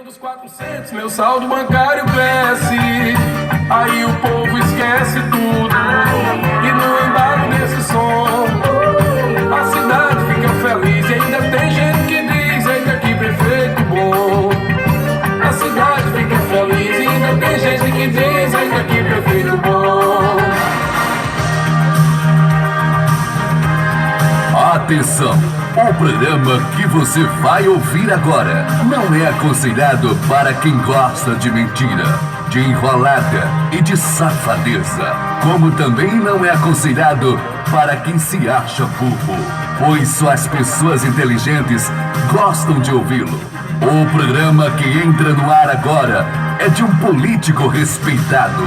Dos 400, meu saldo bancário cresce. Aí o povo esquece tudo. E no embalo desse som, a cidade fica feliz. E ainda tem gente que diz: eita, que prefeito bom. A cidade fica feliz. E ainda tem gente que diz: eita, que prefeito bom. Atenção! O programa que você vai ouvir agora não é aconselhado para quem gosta de mentira, de enrolada e de safadeza, como também não é aconselhado para quem se acha burro, pois só as pessoas inteligentes gostam de ouvi-lo. O programa que entra no ar agora é de um político respeitado,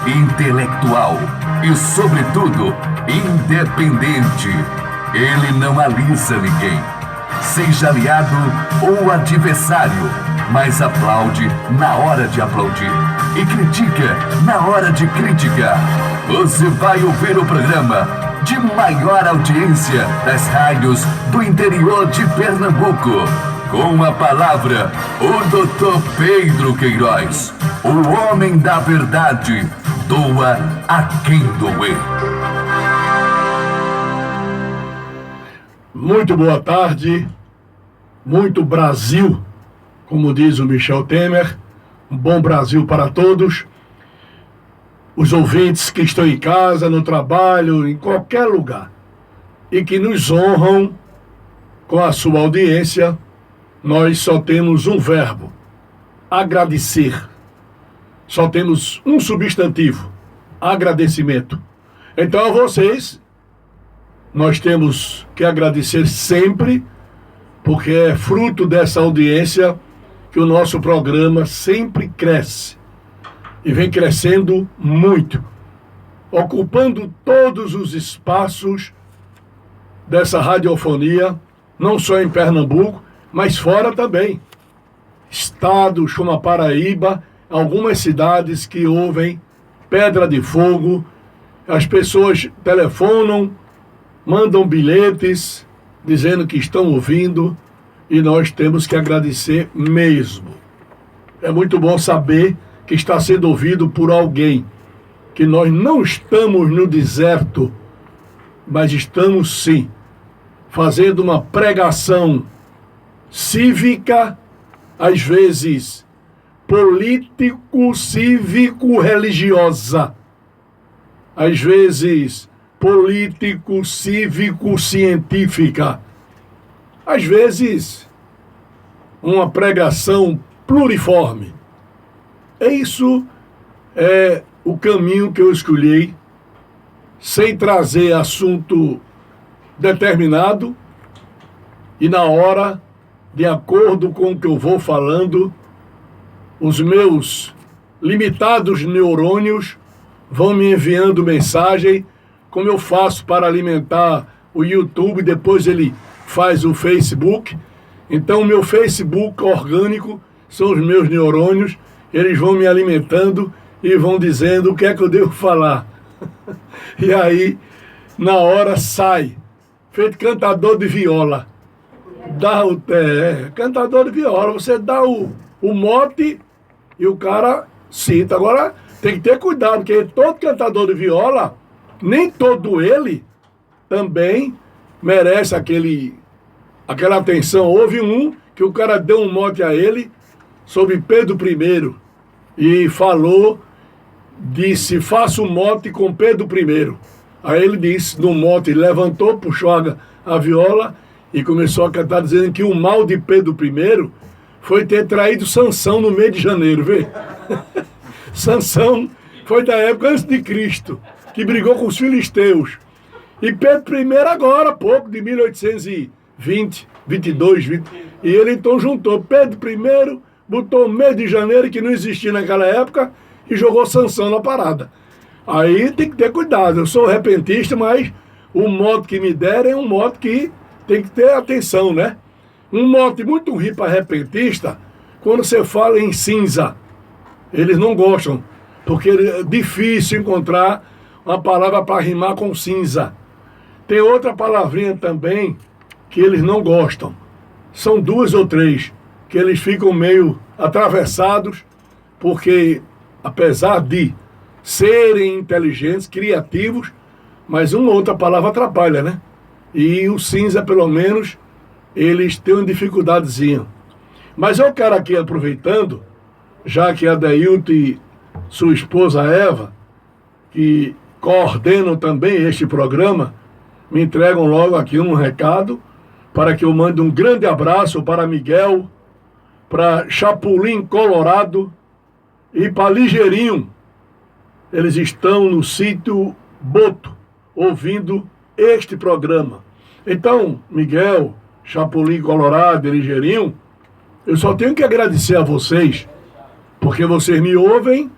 intelectual e, sobretudo, independente. Ele não alisa ninguém, seja aliado ou adversário, mas aplaude na hora de aplaudir e critica na hora de criticar. Você vai ouvir o programa de maior audiência das rádios do interior de Pernambuco. Com a palavra, o Dr. Pedro Queiroz, o homem da verdade, doa a quem doer. Muito boa tarde, muito Brasil, como diz o Michel Temer, um bom Brasil para todos. Os ouvintes que estão em casa, no trabalho, em qualquer lugar, e que nos honram com a sua audiência, nós só temos um verbo: agradecer. Só temos um substantivo: agradecimento. Então a vocês, nós temos que agradecer sempre, porque é fruto dessa audiência que o nosso programa sempre cresce. E vem crescendo muito, ocupando todos os espaços dessa radiofonia, não só em Pernambuco, mas fora também. Estados como a Paraíba, algumas cidades que ouvem Pedra de Fogo, as pessoas telefonam, mandam bilhetes dizendo que estão ouvindo, e nós temos que agradecer mesmo. É muito bom saber que está sendo ouvido por alguém, que nós não estamos no deserto, mas estamos sim fazendo uma pregação cívica, às vezes político-cívico-religiosa, às vezes político-cívico-científica, às vezes uma pregação pluriforme. Isso é o caminho que eu escolhi, sem trazer assunto determinado e na hora, de acordo com o que eu vou falando, os meus limitados neurônios vão me enviando mensagem, como eu faço para alimentar o YouTube, depois ele faz o Facebook. Então o meu Facebook orgânico são os meus neurônios, eles vão me alimentando e vão dizendo o que é que eu devo falar. E aí, na hora sai, feito cantador de viola. Cantador de viola, você dá o mote e o cara cita. Agora, tem que ter cuidado, porque todo cantador de viola, nem todo ele também merece aquela atenção. Houve um que o cara deu um mote a ele sobre Pedro I e falou, disse: faça um mote com Pedro I. Aí ele disse, no mote, levantou, puxou a viola e começou a cantar, dizendo que o mal de Pedro I foi ter traído Sansão no mês de janeiro, vê? Sansão foi da época antes de Cristo, que brigou com os filisteus. E Pedro I agora, há pouco, de 1820, 22, 20, e ele então juntou Pedro I, botou o mês de janeiro, que não existia naquela época, e jogou Sansão na parada. Aí tem que ter cuidado. Eu sou repentista, mas o mote que me derem é um mote que tem que ter atenção, né? Um mote muito ruim para repentista, quando você fala em cinza, eles não gostam, porque é difícil encontrar uma palavra para rimar com cinza. Tem outra palavrinha também que eles não gostam. São duas ou três que eles ficam meio atravessados, porque apesar de serem inteligentes, criativos, mas uma ou outra palavra atrapalha, né? E o cinza, pelo menos, eles têm uma dificuldadezinha. Mas eu quero aqui, aproveitando, já que a Deilton e sua esposa Eva, que coordenam também este programa, me entregam logo aqui um recado para que eu mande um grande abraço para Miguel, para Chapulim, Colorado e para Ligeirinho. Eles estão no sítio Boto, ouvindo este programa. Então, Miguel, Chapulim, Colorado e Ligeirinho, eu só tenho que agradecer a vocês, porque vocês me ouvem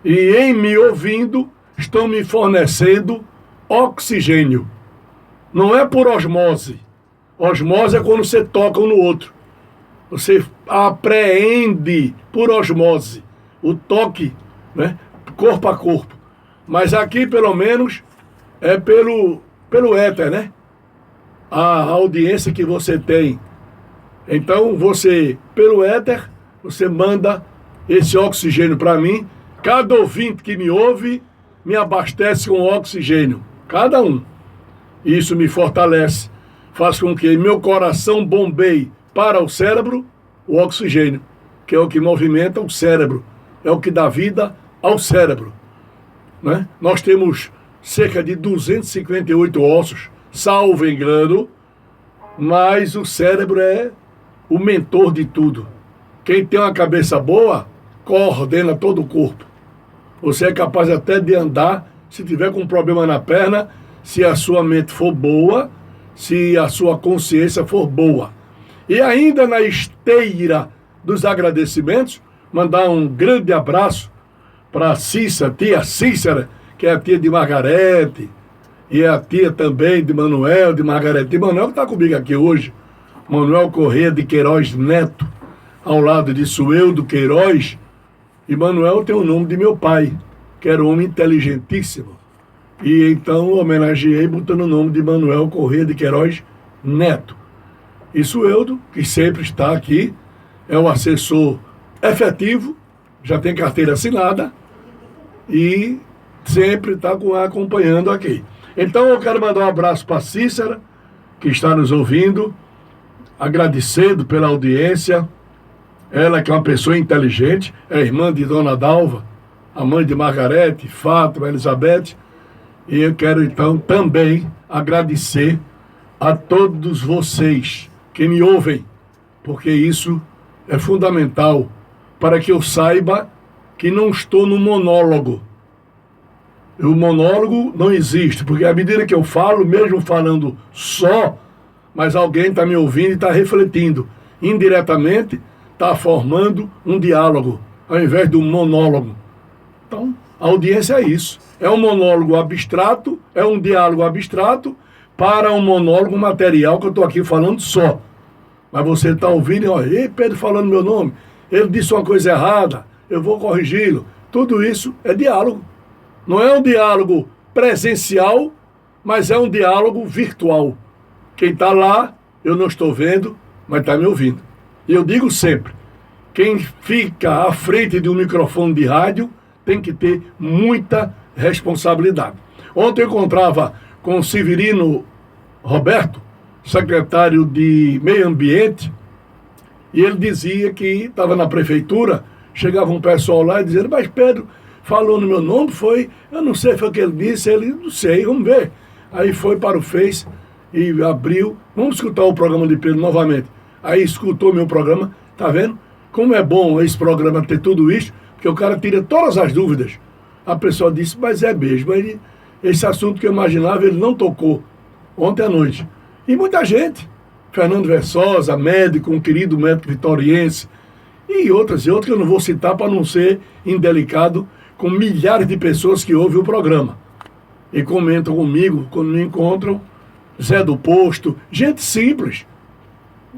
e, em me ouvindo, estão me fornecendo oxigênio. Não é por osmose. Osmose é quando você toca um no outro. Você apreende por osmose o toque, né? Corpo a corpo. Mas aqui, pelo menos, é pelo éter, né? A audiência que você tem. Então, você, pelo éter, você manda esse oxigênio para mim. Cada ouvinte que me ouve, me abastece com oxigênio. Cada um. Isso me fortalece. Faz com que meu coração bombeie para o cérebro o oxigênio, que é o que movimenta o cérebro. É o que dá vida ao cérebro. Né? Nós temos cerca de 258 ossos, salvo engano, mas o cérebro é o mentor de tudo. Quem tem uma cabeça boa, coordena todo o corpo. Você é capaz até de andar, se tiver com um problema na perna, se a sua mente for boa, se a sua consciência for boa. E ainda na esteira dos agradecimentos, mandar um grande abraço para a Cícera, tia Cícera, que é a tia de Margarete, e é a tia também de Manuel, de Margarete. E Manuel que está comigo aqui hoje, Manuel Corrêa de Queiroz Neto, ao lado de Sueldo Queiroz. E Manuel tem o nome de meu pai, que era um homem inteligentíssimo. E então homenageei botando o nome de Manuel Corrêa de Queiroz Neto. E Sueldo, que sempre está aqui, é o assessor efetivo, já tem carteira assinada e sempre está acompanhando aqui. Então eu quero mandar um abraço para a Cícera, que está nos ouvindo, agradecendo pela audiência. Ela que é uma pessoa inteligente, é irmã de Dona Dalva, a mãe de Margarete, Fátima, Elizabeth. E eu quero então também agradecer a todos vocês que me ouvem, porque isso é fundamental para que eu saiba que não estou no monólogo. O monólogo não existe, porque à medida que eu falo, mesmo falando só, mas alguém está me ouvindo e está refletindo. Indiretamente, está formando um diálogo, ao invés de um monólogo. Então, a audiência é isso. É um monólogo abstrato, é um diálogo abstrato para um monólogo material que eu estou aqui falando só. Mas você está ouvindo e olha, ei, Pedro falando meu nome, ele disse uma coisa errada, eu vou corrigi-lo. Tudo isso é diálogo. Não é um diálogo presencial, mas é um diálogo virtual. Quem está lá, eu não estou vendo, mas está me ouvindo. E eu digo sempre, quem fica à frente de um microfone de rádio tem que ter muita responsabilidade. Ontem eu encontrava com o Severino Roberto, secretário de Meio Ambiente, e ele dizia que estava na prefeitura, chegava um pessoal lá e dizia, mas Pedro falou no meu nome, foi, eu não sei, foi o que ele disse, ele, não sei, vamos ver. Aí foi para o Face e abriu, vamos escutar o programa de Pedro novamente. Aí escutou meu programa, tá vendo? Como é bom esse programa ter tudo isso, porque o cara tira todas as dúvidas. A pessoa disse, mas é mesmo, esse assunto que eu imaginava, ele não tocou ontem à noite. E muita gente, Fernando Versosa, médico, um querido médico vitoriense, e outras que eu não vou citar para não ser indelicado com milhares de pessoas que ouvem o programa. E comentam comigo, quando me encontram, Zé do Posto, gente simples,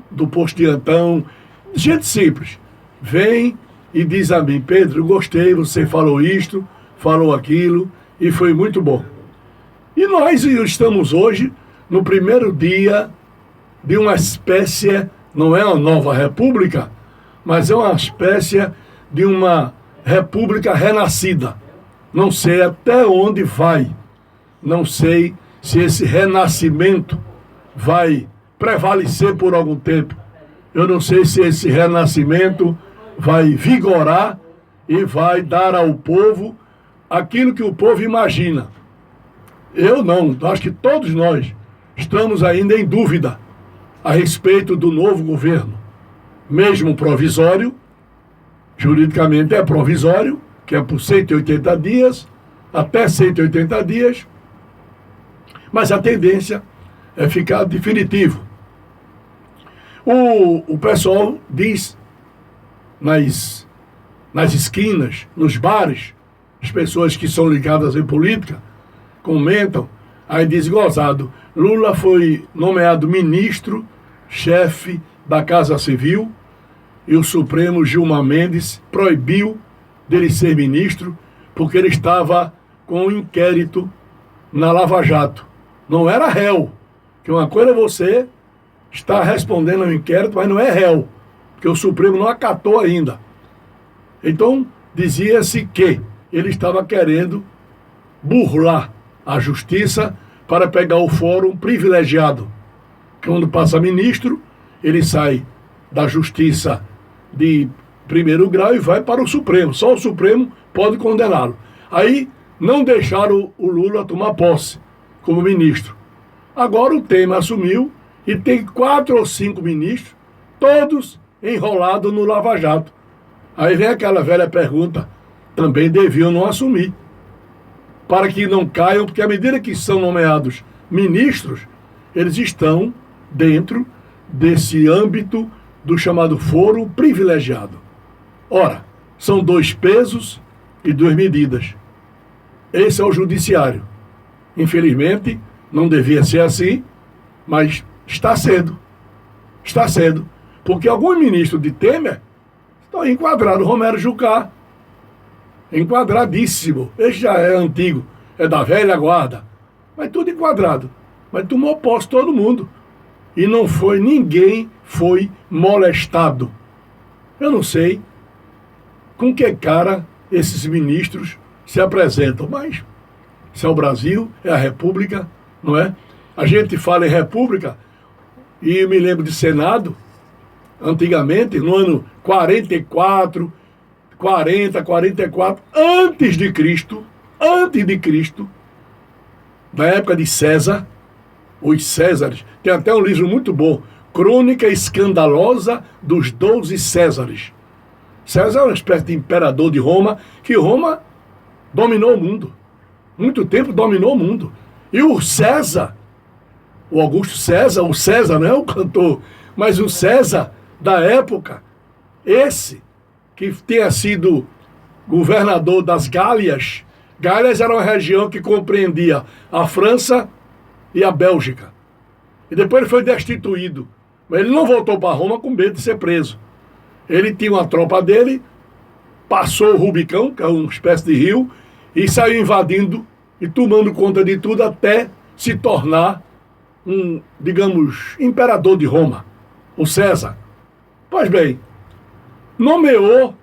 do Posto de Antão, gente simples, vem e diz a mim, Pedro, eu gostei, você falou isto, falou aquilo, e foi muito bom. E nós estamos hoje no primeiro dia de uma espécie, não é uma nova república, mas é uma espécie de uma república renascida. Não sei até onde vai. Não sei se esse renascimento vai prevalecer por algum tempo. Eu não sei se esse renascimento vai vigorar e vai dar ao povo aquilo que o povo imagina. Eu não, acho que todos nós estamos ainda em dúvida a respeito do novo governo. Mesmo provisório, juridicamente é provisório, que é por 180 dias, até 180 dias, mas a tendência é ficar definitivo. O pessoal diz nas esquinas, nos bares, as pessoas que são ligadas em política, comentam, aí diz gozado, Lula foi nomeado ministro, chefe da Casa Civil, e o Supremo Gilmar Mendes proibiu dele ser ministro, porque ele estava com um inquérito na Lava Jato. Não era réu, que uma coisa é você estar respondendo ao inquérito, mas não é réu, porque o Supremo não acatou ainda. Então, dizia-se que ele estava querendo burlar a justiça para pegar o fórum privilegiado. Quando passa ministro, ele sai da justiça de primeiro grau e vai para o Supremo. Só o Supremo pode condená-lo. Aí não deixaram o Lula tomar posse como ministro. Agora o Temer assumiu e tem 4 ou 5 ministros, todos enrolados no Lava Jato. Aí vem aquela velha pergunta, também deviam não assumir, para que não caiam, porque à medida que são nomeados ministros, eles estão dentro desse âmbito do chamado foro privilegiado. Ora, são 2 pesos e 2 medidas. Esse é o judiciário. Infelizmente, não devia ser assim, mas está sendo. Está sendo. Porque alguns ministros de Temer estão enquadrados. Romero Jucá, enquadradíssimo. Esse já é antigo, é da velha guarda. Mas tudo enquadrado. Mas tomou posse todo mundo. E não foi, ninguém foi molestado. Eu não sei com que cara esses ministros se apresentam, mas se é o Brasil, é a República, não é? A gente fala em República e eu me lembro de Senado, antigamente, no ano 44, 44, antes de Cristo, na época de César, os Césares, tem até um livro muito bom, Crônica Escandalosa dos 12 Césares. César é uma espécie de imperador de Roma, que Roma dominou o mundo. Muito tempo dominou o mundo. E o César, o Augusto César, o César não é o cantor, mas o César da época, esse que tenha sido governador das Gálias. Gálias era uma região que compreendia a França e a Bélgica. E depois ele foi destituído. Mas ele não voltou para Roma com medo de ser preso. Ele tinha uma tropa dele, passou o Rubicão, que é uma espécie de rio, e saiu invadindo e tomando conta de tudo até se tornar um, digamos, imperador de Roma, o César. Pois bem, nomeou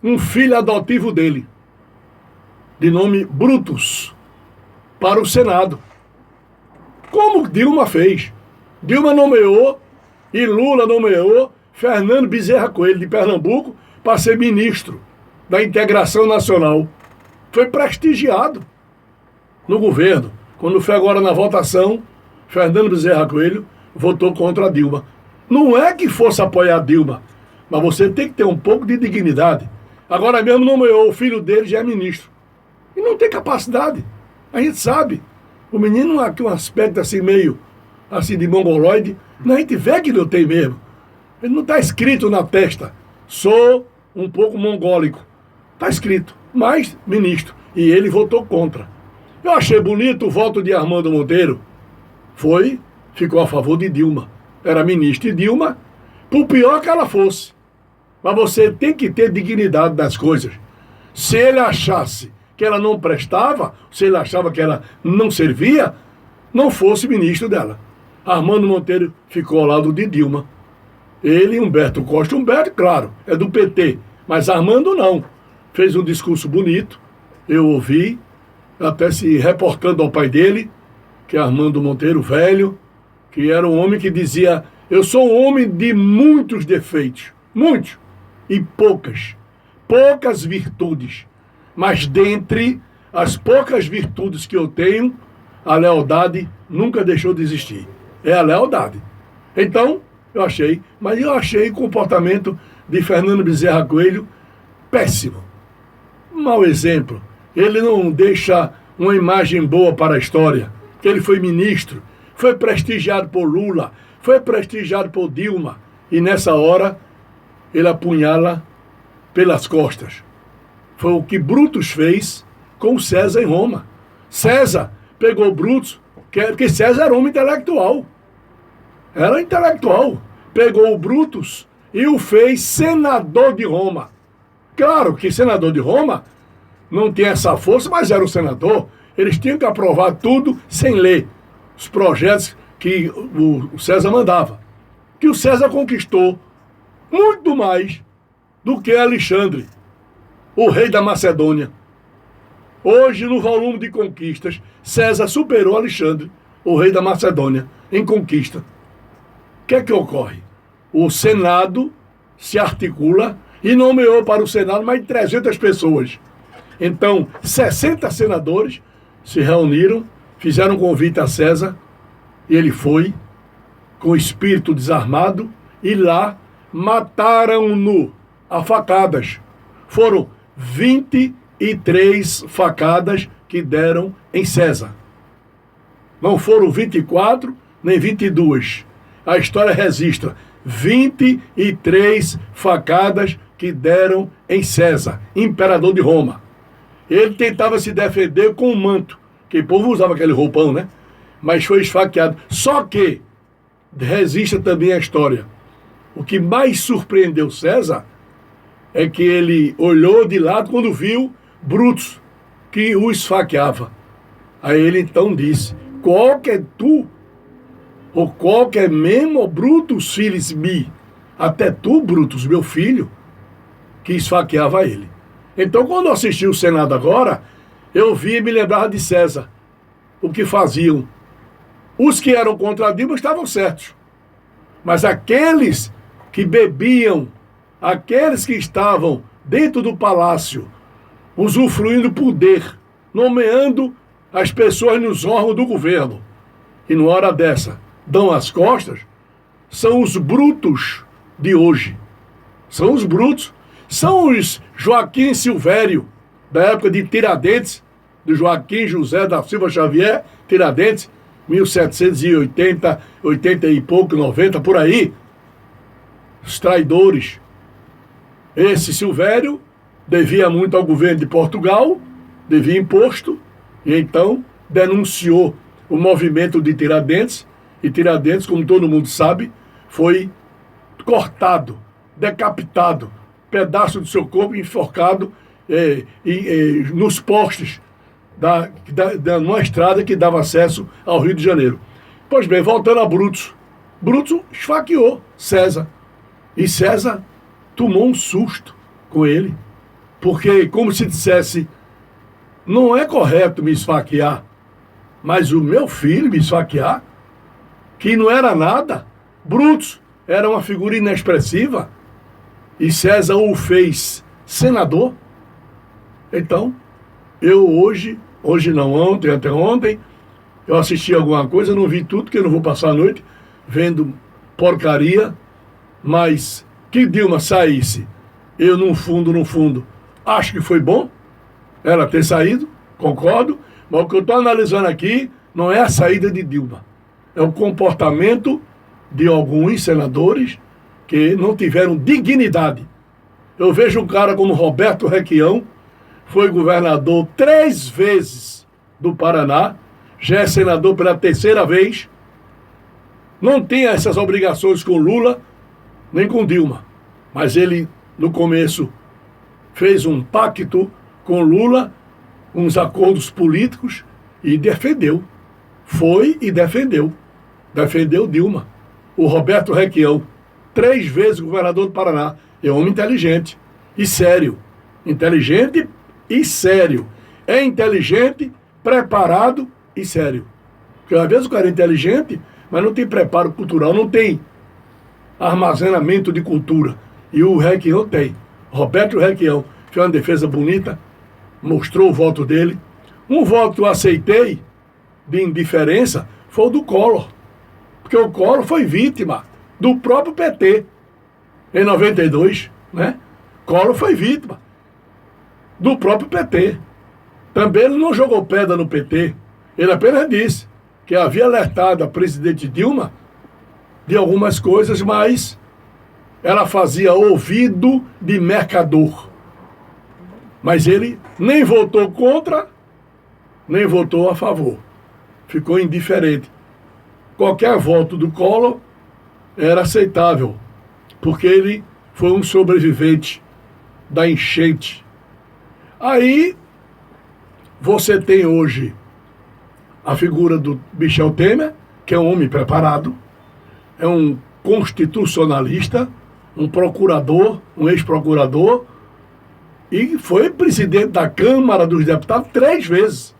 um filho adotivo dele, de nome Brutus, para o Senado. Como Dilma fez. Dilma nomeou e Lula nomeou Fernando Bezerra Coelho, de Pernambuco, para ser ministro da Integração Nacional. Foi prestigiado no governo. Quando foi agora na votação, Fernando Bezerra Coelho votou contra a Dilma. Não é que fosse apoiar a Dilma, mas você tem que ter um pouco de dignidade. Agora mesmo nomeou, o filho dele já é ministro. E não tem capacidade. A gente sabe. O menino aqui um aspecto assim meio assim de mongoloide, a gente vê que não tem mesmo. Ele não está escrito na testa. Sou um pouco mongólico. Está escrito, mas ministro. E ele votou contra. Eu achei bonito o voto de Armando Monteiro. Ficou a favor de Dilma. Era ministro de Dilma, por pior que ela fosse. Mas você tem que ter dignidade das coisas. Se ele achasse que ela não prestava, se ele achava que ela não servia, não fosse ministro dela. Armando Monteiro ficou ao lado de Dilma. Ele e Humberto Costa. Humberto, claro, é do PT, mas Armando não. Fez um discurso bonito, eu ouvi, até se reportando ao pai dele, que é Armando Monteiro Velho, que era um homem que dizia: eu sou um homem de muitos defeitos, muitos, e poucas virtudes. Mas dentre as poucas virtudes que eu tenho, a lealdade nunca deixou de existir. É a lealdade. Então, eu achei o comportamento de Fernando Bezerra Coelho péssimo. Um mau exemplo. Ele não deixa uma imagem boa para a história. Que ele foi ministro, foi prestigiado por Lula, foi prestigiado por Dilma. E nessa hora, ele apunhala pelas costas. Foi o que Brutus fez com César em Roma. César pegou Brutus, porque César era um homem intelectual. Era intelectual. Pegou o Brutus e o fez senador de Roma. Claro que senador de Roma não tinha essa força, mas era o senador. Eles tinham que aprovar tudo sem ler os projetos que o César mandava. Que o César conquistou muito mais do que Alexandre, o rei da Macedônia. Hoje, no volume de conquistas, César superou Alexandre, o rei da Macedônia, em conquista. O que é que ocorre? O Senado se articula e nomeou para o Senado mais de 300 pessoas. Então, 60 senadores se reuniram, fizeram um convite a César, e ele foi, com o espírito desarmado, e lá mataram-no a facadas. Foram 23 facadas que deram em César. Não foram 24, nem 22. A história registra 23 facadas que deram em César, imperador de Roma. Ele tentava se defender com um manto, que o povo usava aquele roupão, né? Mas foi esfaqueado. Só que resiste também a história. O que mais surpreendeu César é que ele olhou de lado quando viu Brutus, que o esfaqueava. Aí ele então disse: qual que é tu, ou qual que é mesmo Brutus filis mi? Até tu, Brutus, meu filho, que esfaqueava ele. Então, quando eu assisti o Senado agora, eu vi e me lembrava de César. O que faziam? Os que eram contra Dilma estavam certos. Mas aqueles que bebiam, aqueles que estavam dentro do palácio, usufruindo poder, nomeando as pessoas nos órgãos do governo, e numa hora dessa dão as costas, são os brutos de hoje. São os brutos. São os Joaquim Silvério, da época de Tiradentes, do Joaquim José da Silva Xavier, Tiradentes, 1780, 80 e pouco, 90, por aí. Os traidores. Esse Silvério devia muito ao governo de Portugal, devia imposto, e então denunciou o movimento de Tiradentes, e Tiradentes, como todo mundo sabe, foi cortado, decapitado, pedaço do seu corpo enforcado nos postes numa estrada que dava acesso ao Rio de Janeiro. Pois bem, voltando a Brutus. Brutus esfaqueou César. E César tomou um susto com ele. Porque, como se dissesse, não é correto me esfaquear, mas o meu filho me esfaquear, que não era nada. Brutus era uma figura inexpressiva. E César o fez senador. Então, eu hoje não, ontem, anteontem, eu assisti alguma coisa, não vi tudo, porque eu não vou passar a noite vendo porcaria, mas que Dilma saísse, eu no fundo, acho que foi bom ela ter saído, concordo, mas o que eu estou analisando aqui não é a saída de Dilma, é o comportamento de alguns senadores que não tiveram dignidade. Eu vejo um cara como Roberto Requião, foi governador 3 vezes do Paraná, já é senador pela 3ª vez, não tem essas obrigações com Lula, nem com Dilma, mas ele, no começo, fez um pacto com Lula, uns acordos políticos, e defendeu. Foi e defendeu. Defendeu Dilma. O Roberto Requião. 3 vezes governador do Paraná. É um homem inteligente e sério. Inteligente e sério. É inteligente, preparado e sério. Porque às vezes o cara é inteligente, mas não tem preparo cultural, não tem armazenamento de cultura. E o Requião tem. Roberto Requião fez uma defesa bonita, mostrou o voto dele. Um voto que eu aceitei de indiferença foi o do Collor. Porque o Collor foi vítima do próprio PT em 92, né? Collor foi vítima do próprio PT. Também ele não jogou pedra no PT. Ele apenas disse que havia alertado a presidente Dilma de algumas coisas, mas ela fazia ouvido de mercador. Mas ele nem votou contra, nem votou a favor. Ficou indiferente. Qualquer voto do Collor era aceitável, porque ele foi um sobrevivente da enchente. Aí você tem hoje a figura do Michel Temer, que é um homem preparado, é um constitucionalista, um procurador, um ex-procurador, e foi presidente da Câmara dos Deputados 3 vezes.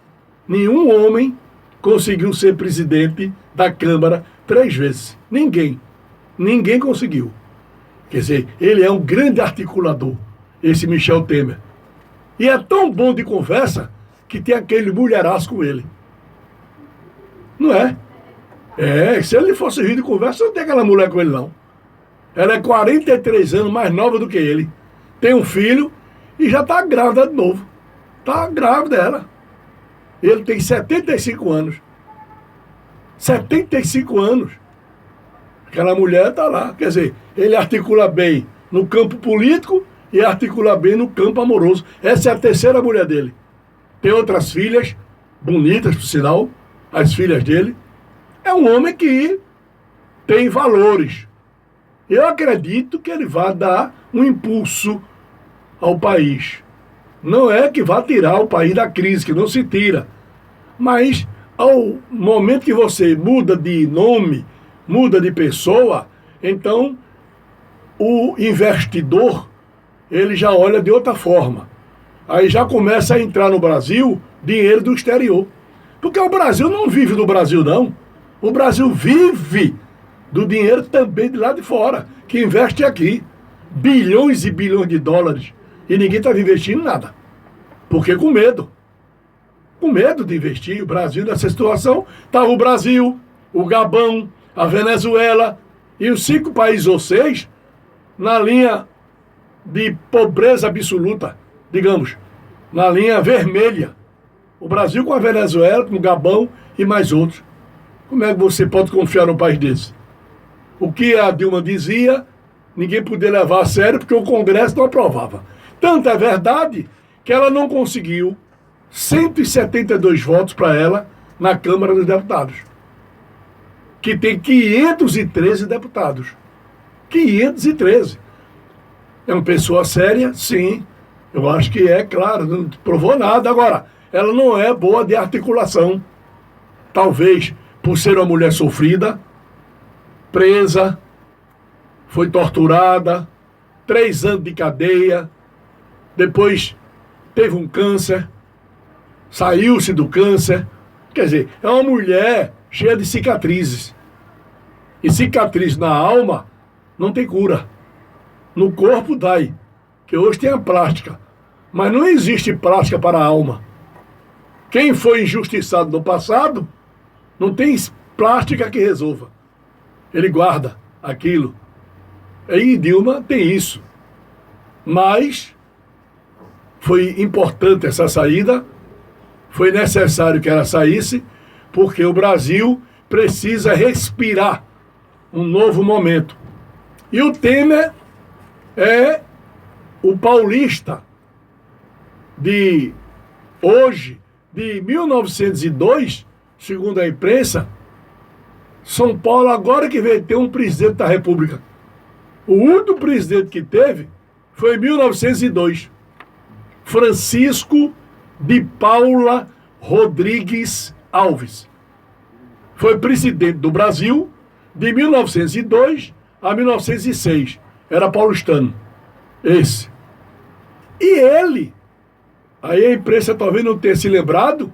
Nenhum homem conseguiu ser presidente da Câmara 3 vezes. Ninguém. Ninguém conseguiu. Quer dizer, ele é um grande articulador, esse Michel Temer. E é tão bom de conversa que tem aquele mulheraço com ele. Não é? Se ele fosse rir de conversa, não tem aquela mulher com ele, não. Ela é 43 anos mais nova do que ele. Tem um filho e já está grávida de novo. Está grávida ela. Ele tem 75 anos. 75 anos. Aquela mulher está lá. Quer dizer, ele articula bem no campo político e articula bem no campo amoroso. Essa é a terceira mulher dele. Tem outras filhas, bonitas, por sinal, as filhas dele. É um homem que tem valores. Eu acredito que ele vai dar um impulso ao país. Não é que vai tirar o país da crise, que não se tira. Mas, ao momento que você muda de nome, muda de pessoa, então o investidor, ele já olha de outra forma. Aí já começa a entrar no Brasil dinheiro do exterior. Porque o Brasil não vive do Brasil, não. O Brasil vive do dinheiro também de lá de fora, que investe aqui. Bilhões e bilhões de dólares. E ninguém está investindo nada. Porque com medo. Com medo de investir. O Brasil, nessa situação, estava o Brasil, o Gabão, a Venezuela e os 5 países ou 6 na linha de pobreza absoluta, digamos, na linha vermelha. O Brasil com a Venezuela, com o Gabão e mais outros. Como é que você pode confiar num país desse? O que a Dilma dizia, ninguém podia levar a sério porque o Congresso não aprovava. Tanto é verdade que ela não conseguiu 172 votos para ela na Câmara dos Deputados, que tem 513 deputados. 513. É uma pessoa séria? Sim. Eu acho que é, claro, não provou nada. Agora, ela não é boa de articulação. Talvez por ser uma mulher sofrida, presa, foi torturada, 3 anos de cadeia, depois teve um câncer, saiu-se do câncer. Quer dizer, é uma mulher cheia de cicatrizes. E cicatriz na alma não tem cura. No corpo dai, que hoje tem a plástica. Mas não existe plástica para a alma. Quem foi injustiçado no passado, não tem plástica que resolva. Ele guarda aquilo. E Dilma tem isso. Mas foi importante essa saída, foi necessário que ela saísse, porque o Brasil precisa respirar um novo momento. E o Temer é o paulista de hoje, de 1902, segundo a imprensa. São Paulo agora que veio ter um presidente da República. O último presidente que teve foi em 1902. Francisco de Paula Rodrigues Alves. Foi presidente do Brasil de 1902 a 1906. Era paulistano. Esse. E ele, aí a imprensa talvez não tenha se lembrado,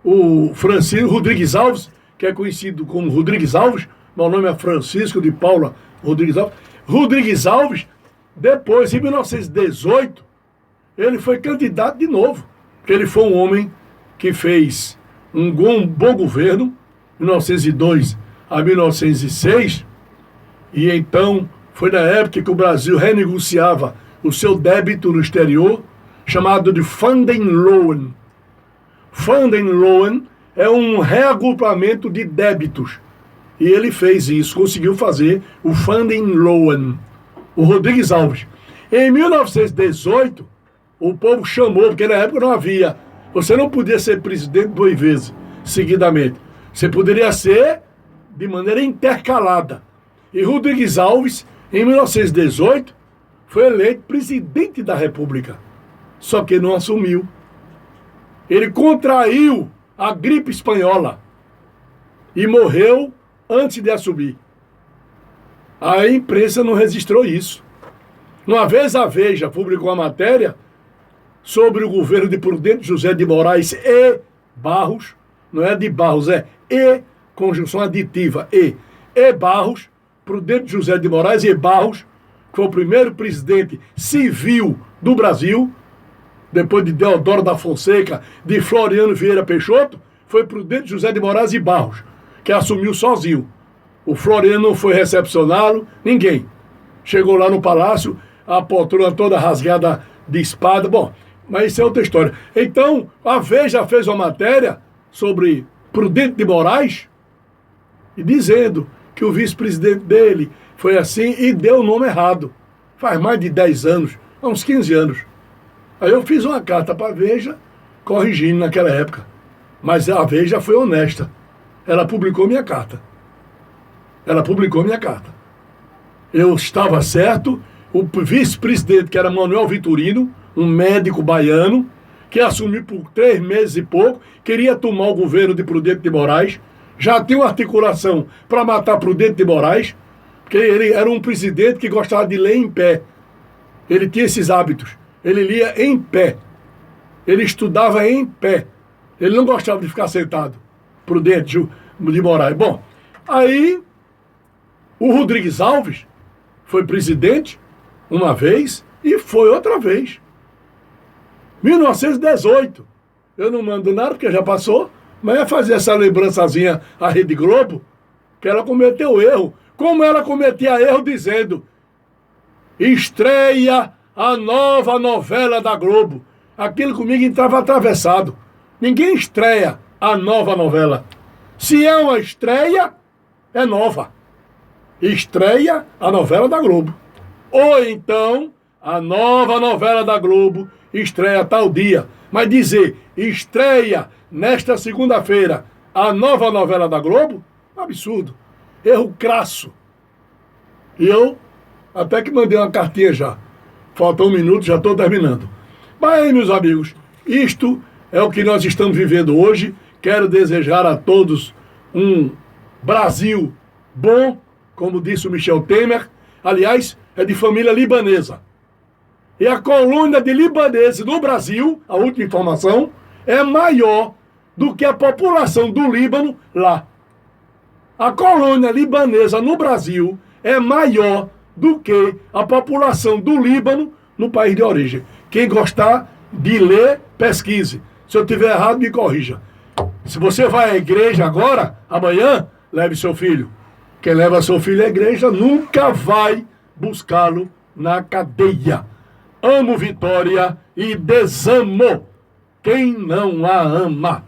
o Francisco Rodrigues Alves, que é conhecido como Rodrigues Alves, meu nome é Francisco de Paula Rodrigues Alves. Rodrigues Alves, depois, em 1918, ele foi candidato de novo, porque ele foi um homem que fez um bom governo, 1902 a 1906, e então foi na época que o Brasil renegociava o seu débito no exterior, chamado de Funding-Loan. Funding-Loan é um reagrupamento de débitos. E ele fez isso, conseguiu fazer o Funding-Loan, o Rodrigues Alves. Em 1918, o povo chamou, porque na época não havia, você não podia ser presidente 2 vezes, seguidamente. Você poderia ser de maneira intercalada. E Rodrigues Alves, em 1918, foi eleito presidente da República. Só que não assumiu. Ele contraiu a gripe espanhola e morreu antes de assumir. A imprensa não registrou isso. Uma vez a Veja publicou uma matéria sobre o governo de Prudente José de Moraes e Barros, não é de Barros, é e, conjunção aditiva, e Barros, Prudente José de Moraes e Barros, que foi o primeiro presidente civil do Brasil, depois de Deodoro da Fonseca, de Floriano Vieira Peixoto, foi Prudente José de Moraes e Barros, que assumiu sozinho. O Floriano não foi recepcioná-lo, ninguém. Chegou lá no palácio, a poltrona toda rasgada de espada. Bom, mas isso é outra história. Então, a Veja fez uma matéria sobre Prudente de Moraes, e dizendo que o vice-presidente dele foi assim e deu o nome errado. Faz mais de 10 anos, há uns 15 anos. Aí eu fiz uma carta para a Veja, corrigindo naquela época. Mas a Veja foi honesta. Ela publicou minha carta. Eu estava certo. O vice-presidente, que era Manuel Vitorino, um médico baiano, que assumiu por 3 meses e pouco, queria tomar o governo de Prudente de Moraes, já tinha uma articulação para matar Prudente de Moraes, porque ele era um presidente que gostava de ler em pé. Ele tinha esses hábitos. Ele lia em pé. Ele estudava em pé. Ele não gostava de ficar sentado. Prudente de Moraes. Bom, aí o Rodrigues Alves foi presidente uma vez e foi outra vez. 1918. Eu não mando nada porque já passou, mas é fazer essa lembrançazinha à Rede Globo, que ela cometeu erro. Como ela cometia erro dizendo: estreia a nova novela da Globo. Aquilo comigo entrava atravessado. Ninguém estreia a nova novela. Se é uma estreia, é nova. Estreia a novela da Globo. Ou então, a nova novela da Globo estreia tal dia. Mas dizer, estreia nesta segunda-feira a nova novela da Globo, absurdo. Erro crasso. E eu até que mandei uma cartinha já. Falta 1 minuto, já estou terminando. Mas aí, meus amigos, isto é o que nós estamos vivendo hoje. Quero desejar a todos um Brasil bom, como disse o Michel Temer. Aliás, é de família libanesa. E a colônia de libaneses no Brasil, a última informação, é maior do que a população do Líbano lá. A colônia libanesa no Brasil é maior do que a população do Líbano no país de origem. Quem gostar de ler, pesquise. Se eu estiver errado, me corrija. Se você vai à igreja agora, amanhã, leve seu filho. Quem leva seu filho à igreja nunca vai buscá-lo na cadeia. Amo Vitória e desamo quem não a ama.